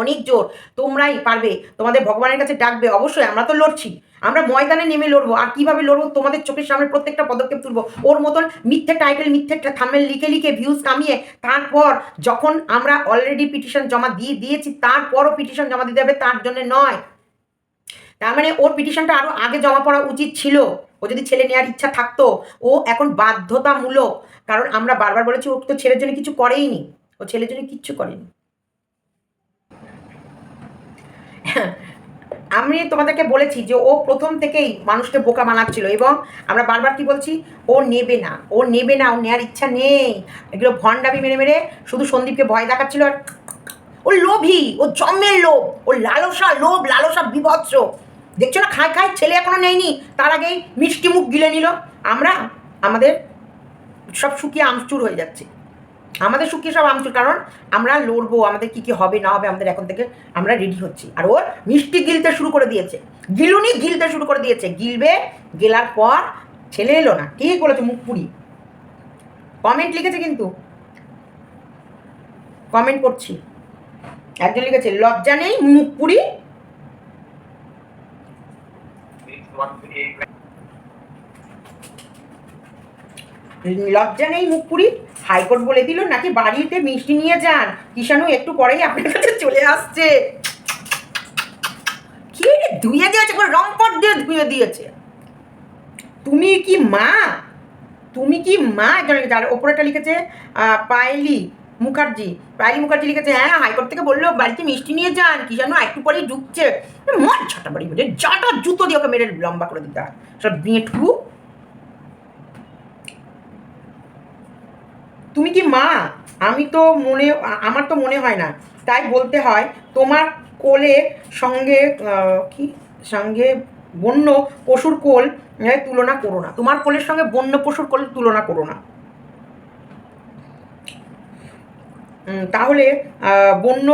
অনেক জোর, তোমরাই পারবে, তোমাদের ভগবানের কাছে ডাকবে। অবশ্যই আমরা তো লড়ছি, আমরা ময়দানে নেমে লড়বো। আর কিভাবে লড়বো, তোমাদের চোখের সামনে প্রত্যেকটা পদক্ষেপ তুলবো। ওর মতন মিথ্যে টাইটেল, মিথ্যে থাম্বনেল লিখে লিখে ভিউজ কামিয়ে, তারপর যখন আমরা অলরেডি পিটিশন জমা দিয়েছি, তারপরও পিটিশন জমা দিতে হবে তার জন্য নয়। তার মানে ওর পিটিশনটা আরো আগে জমা পড়া উচিত ছিল। ও যদি ছেলে নেওয়ার ইচ্ছা থাকতো, ও এখন বাধ্যতামূলক। কারণ আমরা বারবার বলেছি ও তো ছেলের জন্য কিছু করেইনি, ও ছেলের জন্য কিচ্ছু করেনি। আমি তোমাদেরকে বলেছি যে ও প্রথম থেকেই মানুষকে বোকা বানাচ্ছিল, এবং আমরা বারবার কি বলছি, ও নেবে না, ও নেবে না, ও নেওয়ার ইচ্ছা নেই। এগুলো ভণ্ডামি মেরে মেরে শুধু সন্দীপকে ভয় দেখাচ্ছিল। আর ও লোভী, ও জন্মের লোভ, ও লালসা, লোভ লালসা বিভৎস। দেখছো না, খায় খায়, ছেলে এখনো নেয়নি, তার আগেই মিষ্টি মুখ গিলে নিল। আমরা আমাদের সব শুকিয়ে আমচুর হয়ে যাচ্ছে, আমাদের শুকিয়ে সব আমচুর। কারণ আমরা লড়বো, আমাদের কি কি হবে না হবে আমাদের এখন থেকে আমরা রেডি হচ্ছি। আর ওর মিষ্টি গিলতে শুরু করে দিয়েছে, গিলুনি গিলতে শুরু করে দিয়েছে, গিলবে। গেলার পর ছেলে এলো না, ঠিক বলেছে, মুখ পুরি। কমেন্ট লিখেছে, কিন্তু কমেন্ট করছি, একজন লিখেছে লজ্জা নেই মুখ পুরি। লজ্জা নেই মুখ পুরি, হাইকোর্ট বলে দিল নাকি বাড়িতে মিষ্টি নিয়ে যান, কৃষাণু একটু পরেই আপনার কাছে চলে আসছে। কি ধুয়ে দিয়েছে, রংপট দিয়ে ধুয়ে দিয়েছে। তুমি কি মা, তুমি কি মা? যার ওপরেটা লিখেছে পায়েলি মুখার্জি, পায়েলি মুখার্জি লিখেছে হ্যাঁ হাইকোর্ট থেকে বললো বাড়িতে মিষ্টি নিয়ে যান, কি জানো একটু পরেই ঢুকছে। মর ঝাঁটা বাড়ি মেরে, যাটা জুতো দিয়ে ওকে মেরে লম্বা করে দিতে হয় সব বেঁটু। তুমি কি মা? আমি তো আমার তো মনে হয় না, তাই বলতে হয় তোমার কোলের সঙ্গে কি সঙ্গে বন্য পশুর কোল তুলনা করো না, তোমার কোলের সঙ্গে বন্য পশুর কোল তুলনা করো না। তাহলে বন্য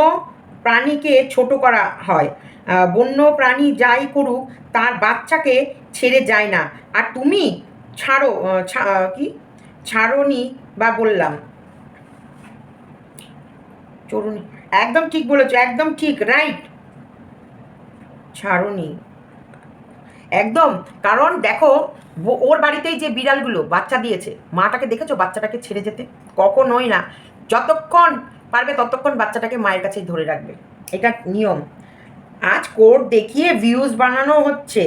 প্রাণীকে ছোট করা হয়, বন্য প্রাণী যাই করুক তার বাচ্চাকে ছেড়ে যায় না। আর তুমি ছাড়ো, কি ছাড়োনি বা বললাম চরুনি, একদম ঠিক বলেছো, একদম ঠিক, রাইট, ছাড়োনি একদম। কারণ দেখো ওর বাড়িতেই যে বিড়ালগুলো বাচ্চা দিয়েছে, মাটাকে দেখেছো বাচ্চাটাকে ছেড়ে যেতে? কখনোই না, যতক্ষণ পারবে ততক্ষণ বাচ্চাটাকে মায়ের কাছেই ধরে রাখবে, এটা নিয়ম। আজ কোর্ট দেখিয়ে ভিউজ বানানো হচ্ছে,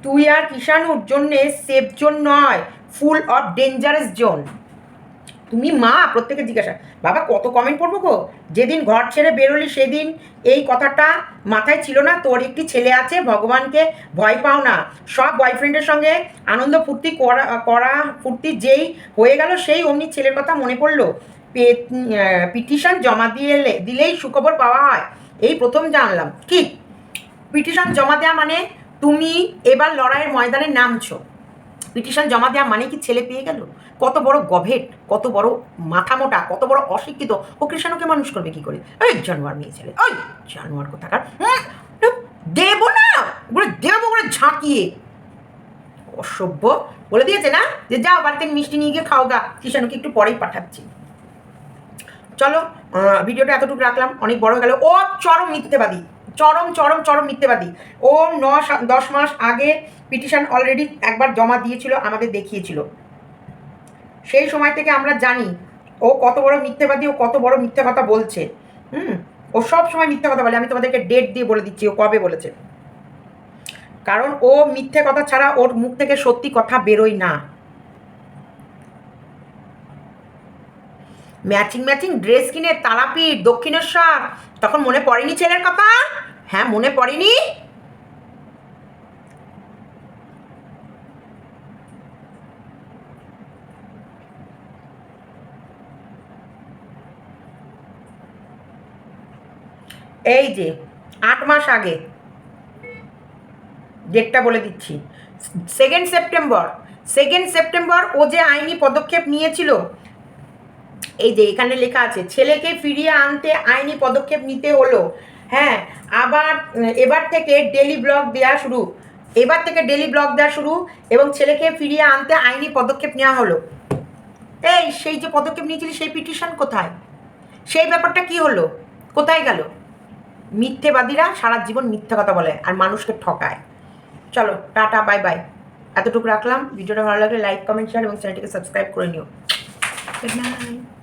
তুই আর কৃষাণুর জন্যে সেফ জোন নয়, ফুল অফ ডেঞ্জারাস জোন। তুমি মা, প্রত্যেকে জিজ্ঞাসা, বাবা কত কমেন্ট পড়বো গো। যেদিন ঘর ছেড়ে বেরোলি সেদিন এই কথাটা মাথায় ছিল না, তোর একটি ছেলে আছে, ভগবানকে ভয় পাও না। সব বয়ফ্রেন্ডের সঙ্গে আনন্দ ফুর্তি করা ফুর্তি যেই হয়ে গেল, সেই অমনি ছেলের কথা মনে পড়লো। পিটিশন জমা দিলেই সুখবর পাওয়া হয়, এই প্রথম জানলাম। কি পিটিশন জমা দেওয়া মানে তুমি এবার লড়াইয়ের ময়দানে নামছো? পিটিশন জমা দেওয়া মানে কি ছেলে পেয়ে গেল? কত বড় গভেট, কত বড় মাথা মোটা, কত বড় অশিক্ষিত। ও কৃষাণুকে মানুষ করবে কি করে? ওই জানোয়ার মেয়ে ছেলে, ওই জানোয়ার কোথাকার। দেবো না, বলে দেবো করে ঝাঁকিয়ে, অসভ্য। বলে দিয়েছে না যে যাও বাড়িতে মিষ্টি নিয়ে গিয়ে খাও গা, কৃষাণুকে একটু পরেই পাঠাচ্ছি। চলো ভিডিওটা এতটুকু রাখলাম, অনেক বড় হয়ে গেল। ও চরম মিথ্যেবাদী, চরম চরম চরম মিথ্যেবাদী। ও 9-10 মাস আগে পিটিশন অলরেডি একবার জমা দিয়েছিল, আমাদের দেখিয়েছিল। সেই সময় থেকে আমরা জানি ও কত বড় মিথ্যেবাদী, ও কত বড় মিথ্যে কথা বলছে। ও সব সময় মিথ্যে কথা বলে, আমি তোমাদেরকে ডেট দিয়ে বলে দিচ্ছি ও কবে বলেছে। কারণ ও মিথ্যে কথা ছাড়া ওর মুখ থেকে সত্যি কথা বেরোয় না। ম্যাচিং ম্যাচিং ড্রেস কিনে তারাপীঠ দক্ষিণেশ্বর, তখন মনে পড়েনি ছেলের কথা? হ্যাঁ মনে পড়েনি? এই যে 8 মাস আগে, ডেটটা বলে দিচ্ছি, 2 সেপ্টেম্বর ও যে আইনি পদক্ষেপ নিয়েছিল, এই যে এখানে লেখা আছে ছেলেকে ফিরিয়ে আনতে আইনি পদক্ষেপ নিতে হলো। হ্যাঁ, আবার এবার থেকে ডেলি ব্লগ দেওয়া শুরু, এবং ছেলেকে ফিরিয়ে আনতে আইনি পদক্ষেপ নেওয়া হলো। এই সেই যে পদক্ষেপ নিয়েছিলি সেই পিটিশন কোথায়? সেই ব্যাপারটা কি হলো? কোথায় গেল? মিথ্যেবাদীরা সারা জীবন মিথ্যা কথা বলে আর মানুষকে ঠকায়। চলো টাটা, বাই বাই, এতটুকু রাখলাম। ভিডিওটা ভালো লাগলে লাইক, কমেন্ট, শেয়ার এবং চ্যানেলটিকে সাবস্ক্রাইব করে নিও। Good night.